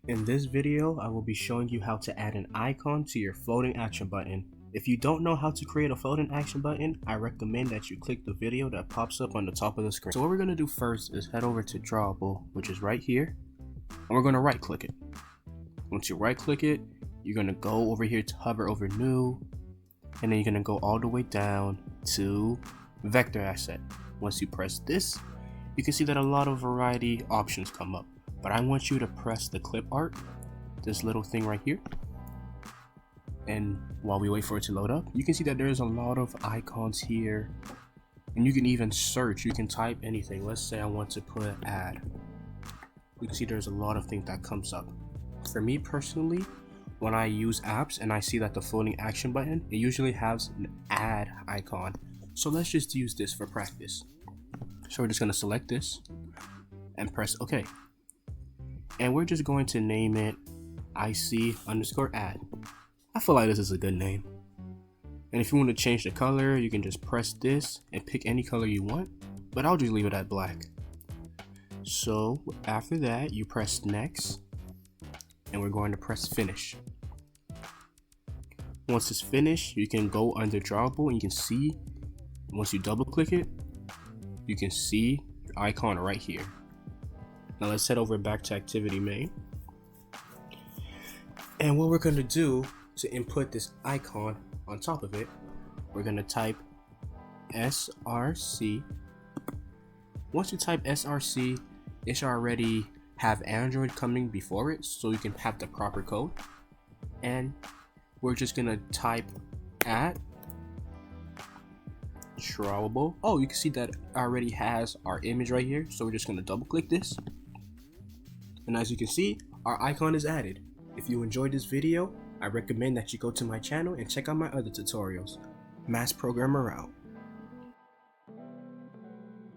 In this video, I will be showing you how to add an icon to your floating action button. If you don't know how to create a floating action button, I recommend that you click the video that pops up on the top of the screen. So what we're going to do first is head over to Drawable, which is right here, and we're going to right click it. Once you right click it, you're going to go over here to hover over New, and then you're going to go all the way down to Vector Asset. Once you press this, you can see that a lot of variety options come up. But I want you to press the clip art, this little thing right here. And while we wait for it to load up, you can see that there's a lot of icons here. And you can even search, you can type anything. Let's say I want to put add. You can see there's a lot of things that comes up. For me personally, when I use apps and I see that the floating action button, it usually has an add icon. So let's just use this for practice. So we're just gonna select this and press OK. And we're just going to name it IC_add. I feel like this is a good name. And if you want to change the color, you can just press this and pick any color you want, but I'll just leave it at black. So after that, you press next, and we're going to press finish. Once it's finished, you can go under Drawable and you can see, once you double click it, you can see your icon right here. Now let's head over back to Activity Main. And what we're going to do to input this icon on top of it, we're going to type SRC. Once you type SRC, it should already have Android coming before it, so you can have the proper code. And we're just going to type at Drawable. Oh, you can see that it already has our image right here, so we're just going to double click this. And as you can see, our icon is added. If you enjoyed this video, I recommend that you go to my channel and check out my other tutorials. MaskedProgrammer out.